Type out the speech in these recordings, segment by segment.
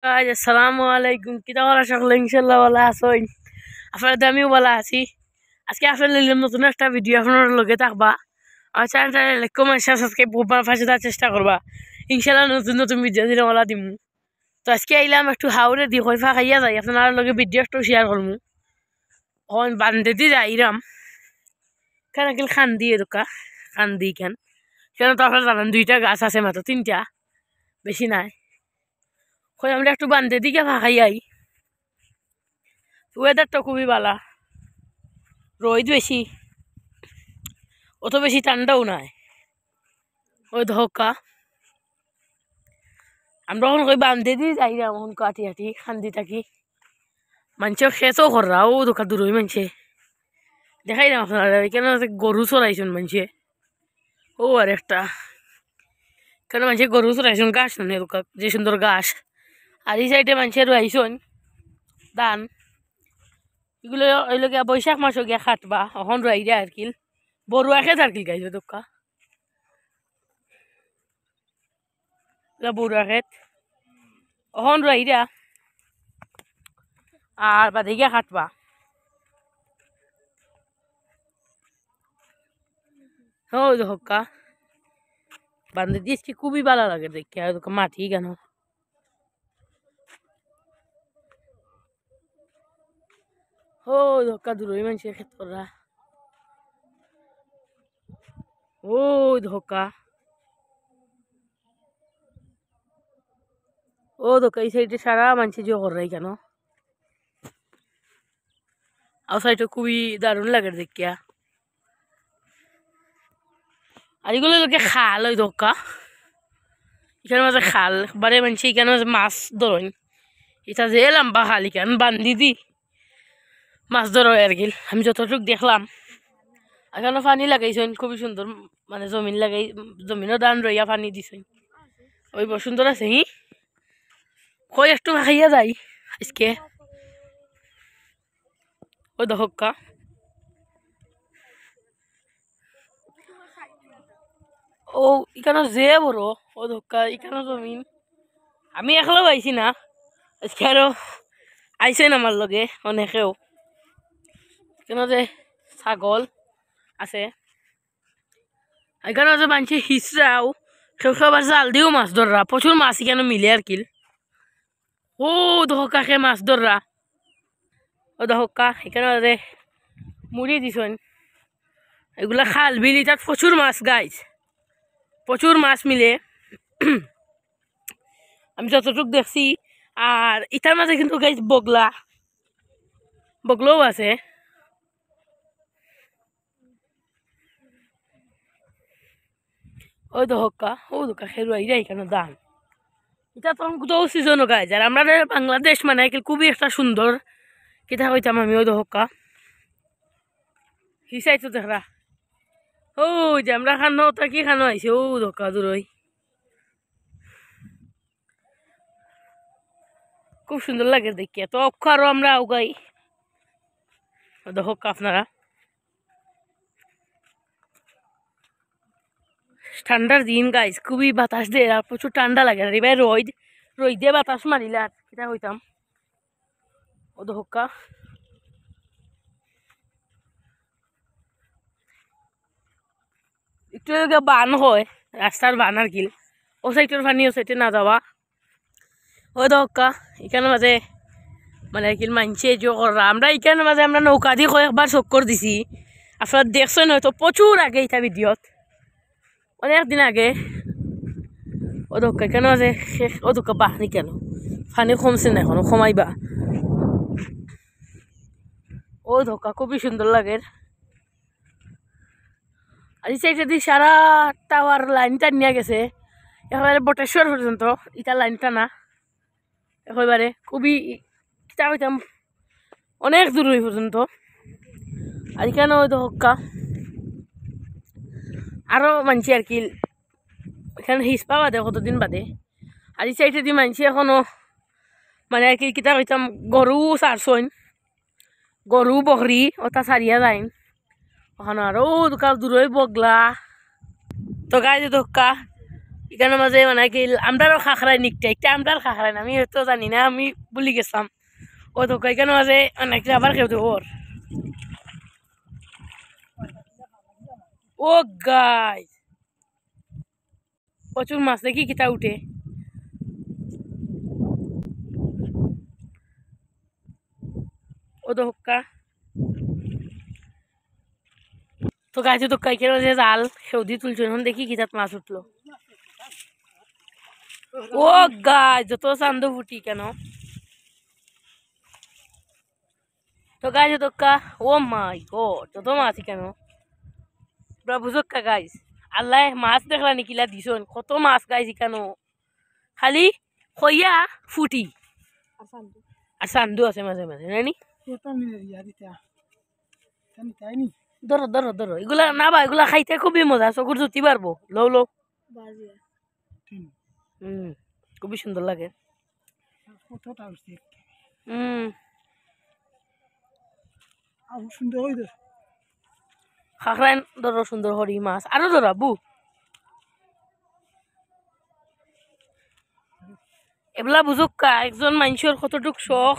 আসসালামু আলাইকুম কিতা করা সকলে ইনশাল্লাহ ভালো আছেন আপনাদের আমিও ভালো আছি আজকে আপনার নিলাম নতুন একটা ভিডিও আপনার লগে থাকবা আর চ্যানেলটা লাইক কমেন্ট শেয়ার সাবস্ক্রাইব করবার পাশে থাকার চেষ্টা করবা ইনশাল্লাহ নতুন নতুন ভিডিও দিলে ভালো দিমু তো আজকে আইলাম একটু হাওড়ে দি কইফা খাইয়া যাই আপনার লগে ভিডিও একটু শেয়ার করমু এখন বান্ধে দি যাইরাম কেন কিল খান দিয়ে দোকা খান দি কেন তো আপনার জানেন দুইটা গাছ আছে মাত্র তিনটা বেশি নাই কই আমরা একটু বান্ধে দিকে ফাঁকাই আই ওয়েদারটা খুবই ভালো রোদ বেশি অত বেশি ঠান্ডাও নাই ওই ধোকা আমরা এখন কই বান্ধে দিয়ে যাই না এখন কাটি হাঁটি খান্দি থাকি মানুষেও খেতেও করা ও দোকা দূর হই মানুষে দেখাই না আপনারা কেন গরু চড়াইছেন মানুষে ও আর একটা কেন মানুষে গরু চড়াইছেন গাছ না দোকা যে সুন্দর গাছ আর এই সাইডে মানুষের রয়েছেন ধান এগুলো ওইলো গিয়া বৈশাখ মাসও গিয়া খাটবা এখন রয়ে যায় আর কি বড়ুয়া খেত আর কি গাইছে দোকা বড়ুয়া খেত এখন রয়ে যা আর বাদে গিয়া খাটবা ও দোকা বান্ধে দিয়েছি খুবই ভালো লাগে দেখে মাটি কেন ও ধোকা দূরই মানুষের ক্ষেত্ররা ও ধোকা ও ধোকা এই সাইডে সারা মানুষ যে করাই কেন আর সাইডে খুবই দারুণ লাগে দেখিয়া আর এগুলো লোকে খাল ওই ধোকা এখানে মাঝে খাল বারে মানুষ এখানে মাছ ধরন এটা যে লম্বা খাল এখানে বান্ধি দি মাছ ধরো আর কি আমি যতটুকু দেখলাম এখানে পানি লাগাইছেন খুবই সুন্দর মানে জমিন লাগাই জমিনও দান রইয়া পানি দিছেন ওই সুন্দর আছে হি কই একটু খাইয়া যাই আজকে ওই দহকা ও এখানে যে বড় ও ধক্কা এখানে জমিন আমি একলা পাইছি না আজকে আরো আইসেন আমার লগে অনেকেও কেন যে ছাগল আছে এখানে যে মানুষ হিসরাও কেউ কেউ আবার জাল দিয়েও মাছ ধররা প্রচুর মাছ এখানে মিলে আর কি ও ধোকাকে মাছ ধররা ও ধোকা এখানে যে মুড়ি দিছেন এগুলা খাল বিলি তার প্রচুর মাছ গাইছ প্রচুর মাছ মিলে আমি যতটুকু দেখছি আর ইটার মাঝে কিন্তু গাইছ বগলাও আছে ওই ধোকা ও ধোকা খেরুয়াই রে এখানে দান এটা তখন কোথাও সিজনও গাইজ আর আমরা বাংলাদেশ মানে খুবই একটা সুন্দর কিতা কইতাম আমি ওই ধোকা হিসাইতো দেখরা ও যে আমরা খানো ওটা কি খানো আইছে ও ধোকা দূরই খুব সুন্দর লাগে দেখিয়া তো আরো আমরা উগাই ধোকা আপনারা ঠান্ডার দিন গাইজ খুবই বাতাস দেয় আর প্রচুর ঠান্ডা লাগে আর এবার রোদ দিয়ে বাতাস মারিলে আর কিতা হইতাম ও ধোকা একটু বান হয় রাস্তার বান আর কি ও সাইডের পানি ও সাইডে না যাওয়া ও ধোকা এখানে মাঝে মানে আর কি মানছে যে করা আমরা এখানে মাঝে আমরা নৌকা দিয়ে কয়েকবার চক্কর দিছি আপনারা দেখছেন হয়তো প্রচুর আগে এটা ভিডিওত অনেকদিন আগে ও ধোকা কেন আছে ও ধোকা বাহানি কেন পানি কমছে না এখনো কমাইবা ও ধোকা খুবই সুন্দর লাগে আর এই সাইডে দিয়ে সারা টাওয়ার লাইনটা নিয়ে গেছে একেবারে বটেশ্বর পর্যন্ত এটা লাইনটা না একেবারে খুবই কিতা হইতাম অনেক দূর ওই পর্যন্ত আর এখানে ওই ধোকা আরো মানছি আর কি এখানে হিস পাওয়া দেয় কতদিন বাদে আর এই সাইডে দিয়ে মানছি এখনো মানে আর কি কিতা কইতাম গরু সারছইন গরু বকরি ওটা সারিয়া যাইন ওখানে আরো দোকান দূরই বগলা তো গাই যে ধোকা এখানে মাঝে মানে কি আমরারও খাখরাই নিকটা একটা আমরার খাখরাই না আমি হয়তো জানি না আমি ভুলি গেছিলাম ও তো এখানে মাঝে অনেকটা আবার কেউ তো ওর ও গাইস প্রচুর মাছ দেখি কিতা উঠে ও তো হক্কা তো গাইছে তো কাইকের মাঝে জাল সৌদি তুলছে এখন দেখি কিতাত মাছ উঠলো ও গাই যত চান্দ ফুটি কেন তো গাইছে তো কা ও মাই গড যত মাছ কেন পুরা বুঝক্কা গাইস আল্লাহ মাছ দেখলা নিকিলা দিছন কত মাছ গাইছি কেন খালি খইয়া ফুটি আর চান্দু আছে মাঝে মাঝে নানি ধরো ধরো ধরো এগুলা না বা এগুলা খাইতে খুবই মজা চকুর জুতি পারবো লও লও খুবই সুন্দর লাগে খাখরাইন ধরো সুন্দর হরি মাছ আরো ধরা বু এগুলা বুঝুকা একজন মানুষের কতটুক শখ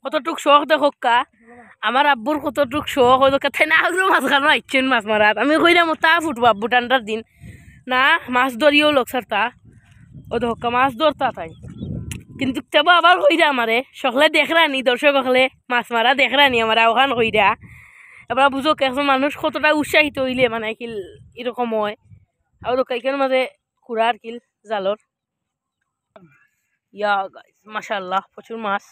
কতটুক শখ দেখোকা আমার আব্বুর কতটুক শখ ওই দোকা তাই না আগ্রহ মাছ খানো আইছেন মাছ মারাত আমি কইরাম তা ফুটবো আব্বু ঠান্ডার দিন না মাছ ধরিও লোক সারতা ও দোকা মাছ ধরতা তাই কিন্তু তেবা আবার কইরা আমারে সকলে দেখরানি দর্শক হলে মাছ মারা দেখরানি আমার ওখান কইরা এবার বুঝো একজন মানুষ কতটা উৎসাহিত হইলে মানে কিল এরকম হয় আর দোকা এখানে মাঝে কুড়ার কিল জালর ইয়া গাইস মাশাআল্লাহ প্রচুর মাছ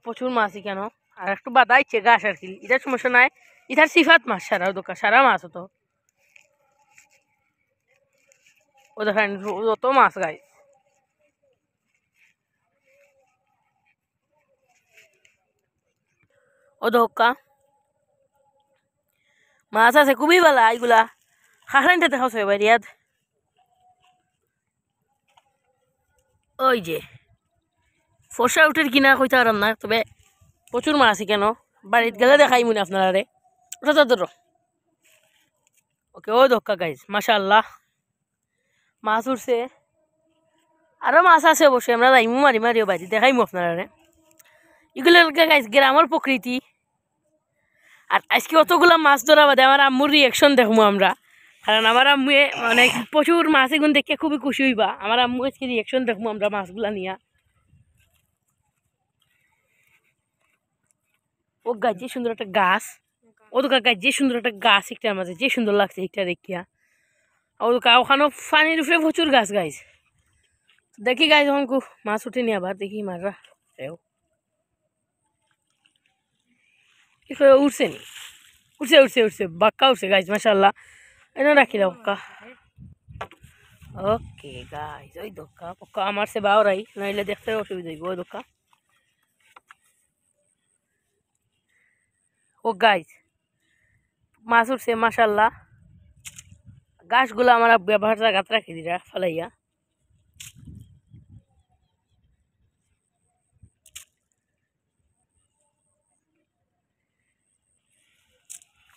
প্রচুর মাছই কেন আর একটু বাদাইছে গাছ আর কি এটার সমস্যা নাই এটার সিফাত মাছ সারা দোকান সারা মাছ হতো ও দেখেন যত মাছ গাই ও দোকা মাছ আছে খুবই ভালো এইগুলা খাখরাইনটা দেখাও এবার ইয়াদ ওই যে ফসা উঠের কিনা কইতে পারাম না তবে প্রচুর মাছ আছে কেন বাড়িতে গেলে দেখাই মনে আপনারা রে ওটা তো ধরো ওকে ও দক্কা গাইজ মাশাআল্লাহ মাছ উঠছে আরো মাছ আছে অবশ্যই আমরা যাইমু মারি মারিও বাড়ি দেখাইমু আপনারা রে এগুলো গাইজ গ্রামের প্রকৃতি আর আজকে অতগুলা মাছ ধরা বাদে আমার আম্মুর রিয়াকশন দেখবো আমরা কারণ আমার আম্মু মানে প্রচুর মাছ এগুলো দেখে খুবই খুশি হইবা আমার আম্মু আজকে রিয়াকশন দেখবো আমরা মাছগুলা নিয়ে ও গাছ যে সুন্দর একটা গাছ ও তো গাছ যে সুন্দর একটা গাছ একটার মাঝে যে সুন্দর লাগছে একটা দেখিয়া ও ওখানে পানির উপরে প্রচুর গাছ গাইছ দেখি গাছ যখন মাছ উঠে নি আবার দেখি মাররা উঠছে নি উঠছে উঠছে উঠছে বাক্কা উঠছে গাছ মাশাআল্লাহ এনে রাখি দাও ওকে গাইজ ওই দোকা পক্কা আমার সে বাওরাই নাইলে দেখতে অসুবিধা হইব ওই দোকা ও গাইজ মাছ উঠছে মাশাআল্লাহ গাছগুলো আমার ব্যবহার জায়গাত রাখি দিরা ফালাইয়া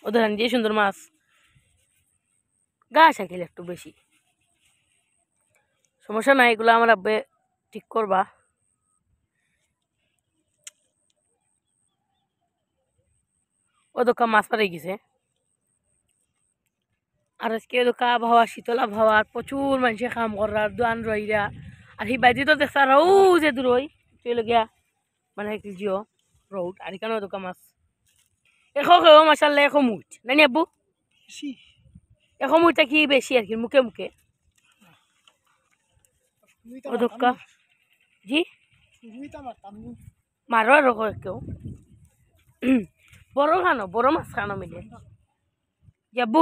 ও ধরেন যে সুন্দর মাছ গাছ আঁকিল একটু বেশি সমস্যা নাই এগুলো আমার আব্বে ঠিক করবা ও দোকা মাছ পাড়ে গেছে আর আজকে দোকা আবহাওয়া শীতল আবহাওয়া প্রচুর মানুষের কাম করার দোয়ান রইরা আর সেই বাইরে তো দেখতে ও যে দূরই চলে গিয়া মানে জিও রোড আর এখানে দোকা মাছ এখো খেও মাসাল্লাহ এখো মুঠ নানি আব্বু এখো মুঠটা কি বেশি আর কি মুখে মুখে ও দোকা জি মারো আর কেউ বড় খানো বড় মাছ খানো মিলে যাবো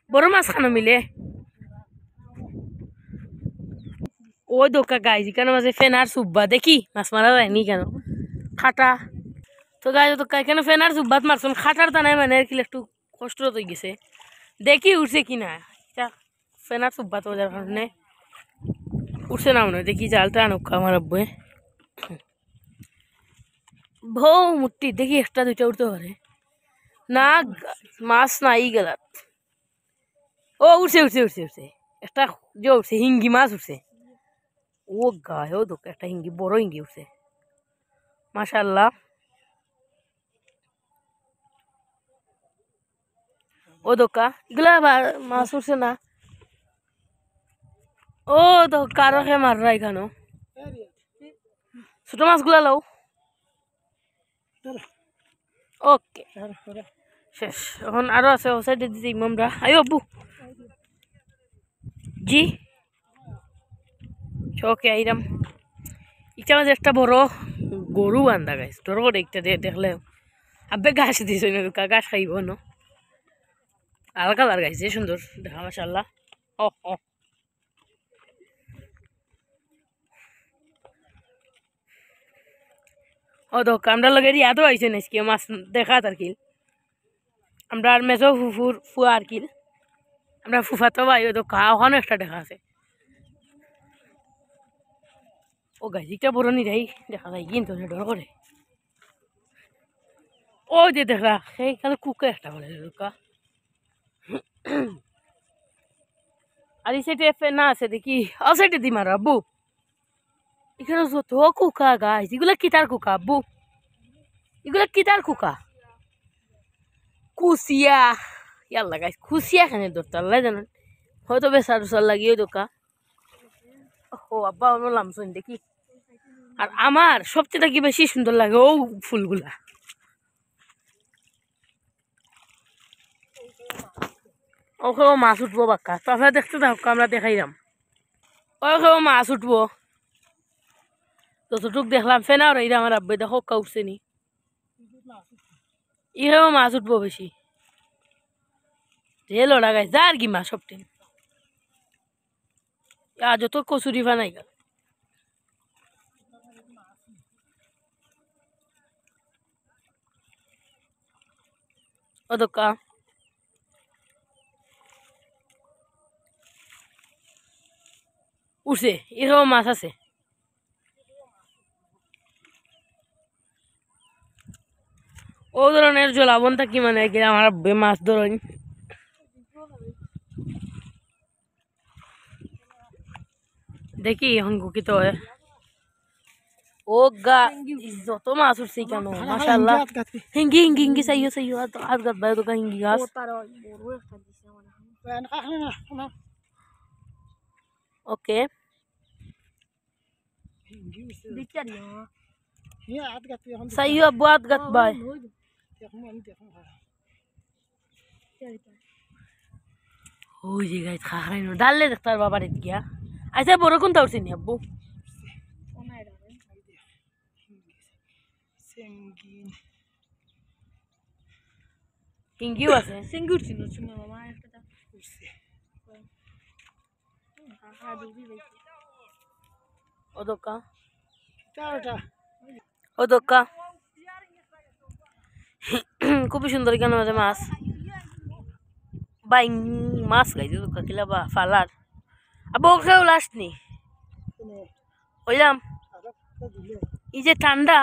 বড় মাছ খানো মিলে ও দোকা গাইজি কেন মাঝে ফেনার সুব্বা দেখি মাছ মারা যায়নি কেন খাটা তো গাই দোকা কেন ফেনার সুব্বাত মারছুন খাটার টানায় মানে আর কি একটু কষ্ট হয়ে গেছে দেখি উঠছে কিনা ফেনার সুব্বাত ওদের কারণে উঠছে না মনে হয় দেখি জালটা আনুক আমার আব্বুয়ে বউ মুটি দেখি একটা দুইটা উঠতে পারে না মাছ নাই গেলাত ও উঠছে উঠছে উঠছে উঠছে একটা যে উঠছে হিঙ্গি মাছ উঠছে ও গায়ে ও দোকা একটা হিঙ্গি বড় হিঙ্গি উঠছে মাশাআল্লাহ ও দোকা এগুলা মাছ উঠছে না ও তো কারো খে মাররা এখানো ছোট মাছগুলা লও ওকে শেষ এখন আরো আছে ও সাইডে দিতে আমরা আইও আব্বু জি ওকে আইরাম এটা মাঝে একটা বড় গরু বান্ধা গাইছে তোর করে একটা দেখলে আব্বে ঘাস দিয়েছে না ঘাস খাইব না লাল কালার গাইছে সুন্দর দেখা মাশাআল্লাহ ও ও ও তো আমরা লগে ইয়াদও আইছে নাকি মাছ দেখা আর কি আমরা আর মেজো ফুফুর ফুয়া আর কি আমরা ফুফাতো ভাই ও তো ওখানে একটা দেখা আছে ও গাইজিটা বড় নিরাই দেখা যায় কিন্তু ডর করে ও যে দেখা সেইখানে কুকে একটা বলে লুকা আর এই সাইডে না আছে দেখি ও সাইডে দি মারো আব্বু এখানে যত কুকা গাছ এগুলা কিতার কুকা আব্বু এগুলা কিতার কুকা কুচিয়া ইয়াল্লা গাছ কুচিয়া খানে ধরতে আল্লাহ জানেন হয়তো বেসার উসার লাগিয়ে দোকা ও আব্বা অন্য লামসন দেখি আর আমার সবচেয়ে কি বেশি সুন্দর লাগে ও ফুলগুলা ওকে ও মাছ উঠবো বাক্কা তো আপনারা দেখতে থাকো আমরা দেখাইলাম ওকে ও মাছ উঠবো যতটুক দেখলাম ফেনা আর এইরা আমার আব্বাই দেখো উঠছে নি ইরেও মাছ উঠবো বেশি রেলো লাগাই যা আর কি মাছ সবটি যত কচুরি বানাই গেল ও দোকা উঠছে এরকম মাছ আছে ও ধরনের জলাবন থাকি মানে আমার মাছ ধরন দেখি এখন গুকিত হয় ও গা যত মাছ উঠছে কেন মাশাআল্লাহ হিঙ্গি হিঙ্গি হিঙ্গি চাইও চাইও হাত গাত বাই দোকা হিঙ্গি গাছ ওকে চাইও আব্বু হাত গাত বাই ওই যে গাছ খাই ডাললে দেখতার বাবার গিয়া আচ্ছা বড় কোনটা উঠছে নি আব্বু হিঙ্গিও আছে সিঙ্গি উঠছি মামা একটা ও দোকা ও দোকা খুবই সুন্দর কেন মাঝে মাছ বাইং মাছ গাইছে দোকা কিলা বা ফালার আব্বু ওকেও লাস্ট নি ওইলাম এই যে ঠান্ডা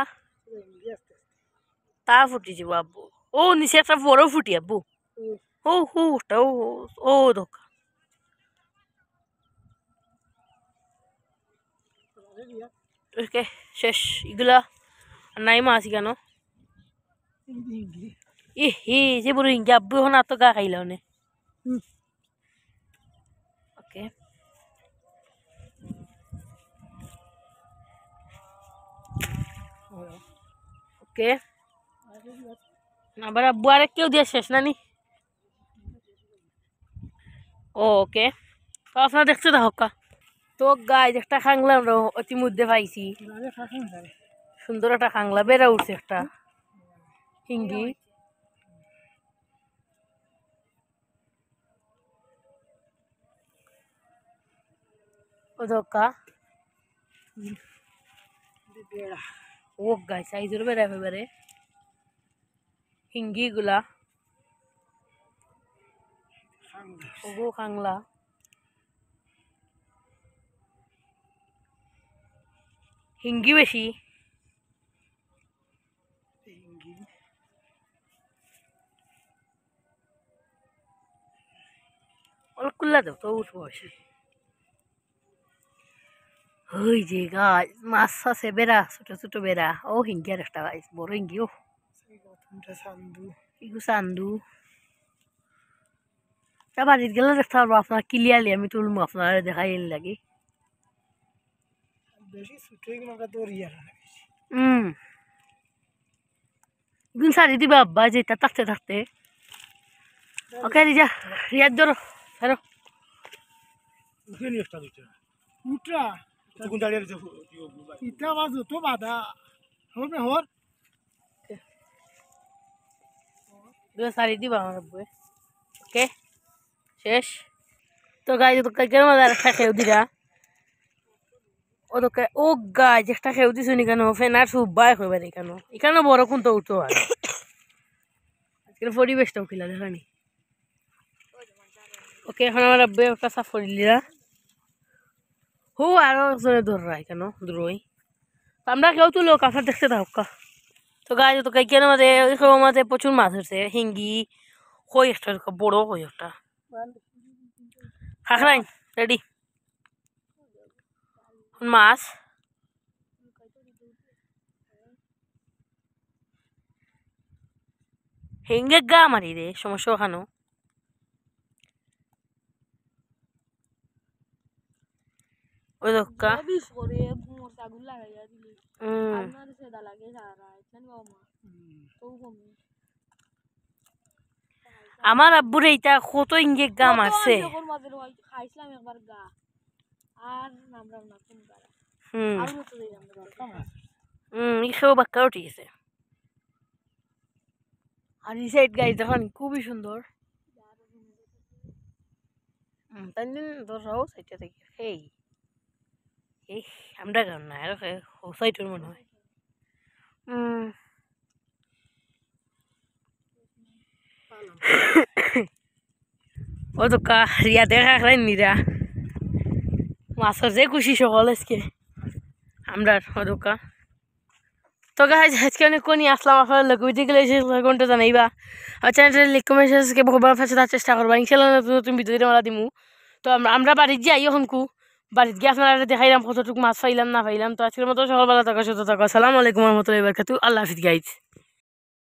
তা ফুটি যাব আব্বু ও নিচে একটা বড় ফুটি আব্বু ও হু ও ও দোকা ওকে শেষ এগুলা নাই মাছ কেন হে যে বড় হিঙ্গি আব্বু এখন আর তো গা খাইল নে ওকে ওকে আবার আব্বু আর কেউ দিয়ে শেষ না নি ওকে তো আপনারা দেখতে থাকা তো গাছ একটা খাংলা আমরা অতিমধ্যে পাইছি সুন্দর একটা খাংলা বেড়া উঠছে একটা হিঙ্গি ও দোকা ও গাছ সাইজের বেড়া এবারে হিঙ্গি গুলা ও খাংলা হিঙ্গি বেশি কুল্লা দেব তো উঠবো এসে ওই যে গাছ মাছ আছে বেড়া ছোট ছোট বেড়া ও হিঙ্গি আর একটা গাছ বড় হিঙ্গি ও চান্দু বাড়িতে গেলে দেখতে পারবো আপনার ক্লিয়ারলি আমি তুলবো আপনার দেখাই লাগে গুণ সারি দিবা আব্বা যেটা থাকতে থাকতে ওকে রিজা রিয়াদ ধরো ধরো সারি দিবা আমার আব্বু ওকে শেষ তো গাছ তো কেন একটা খেয়েও দিরা ও তো ও গাছ একটা খেয়েও দিছো নি কেন ফেনার সুবাই হয়ে পারে কেন এখানে বড় কোন তো উঠতো আর আজকের পরিবেশটাও খিলা দেখানি ওকে এখন আমার আব্বু একটা সাফর দিলা হো আরো একজনে ধরাই কেন দ্রোই আমরা কেউ তো লোক আপনার দেখতে থাকা তো গাছ তো কেন মাঝে প্রচুর মাছ হচ্ছে হিঙ্গি কই একটা বড় কই একটা খাখরাই রেডি মাছ হিঙ্গে গা মারি রে সমস্যা ওখানো ওই দোকা আমার আব্বুর এইটা কত ইঙ্গে গা মারছে ইসেও বাক্কা উঠে গেছে আর এই সাইড গাছ দেখেন খুবই সুন্দর তাই ধরাও সাইডটা থেকে এই এই আমরা গান না আর সাইডের মনে হয় ও তো রিয়া দেখা খাইন নিরা মাছের যে খুশি সকল আজকে আমরা ওদোকা তো গাইজ আজকে অনেক কোনি আসলাম আপনার লোক ভিডিও গেলে কোনটা জানাইবা আর চ্যানেলটা লাইক কমেন্ট শেয়ার বহুবার ফাঁসে তার চেষ্টা করবা ইনশাআল্লাহ নতুন নতুন ভিডিও মারা দিমু তো আমরা বাড়িতে যাই এখনকু বাড়িতে গিয়ে আপনারা দেখাইলাম কতটুকু মাছ পাইলাম না পাইলাম তো আজকের মতো সকালবেলা থাকা সুস্থ থাকা আসসালামু আলাইকুম রহমতুল্লাহি ওয়া বারাকাতুহু আল্লাহ হাফিজ গাইজ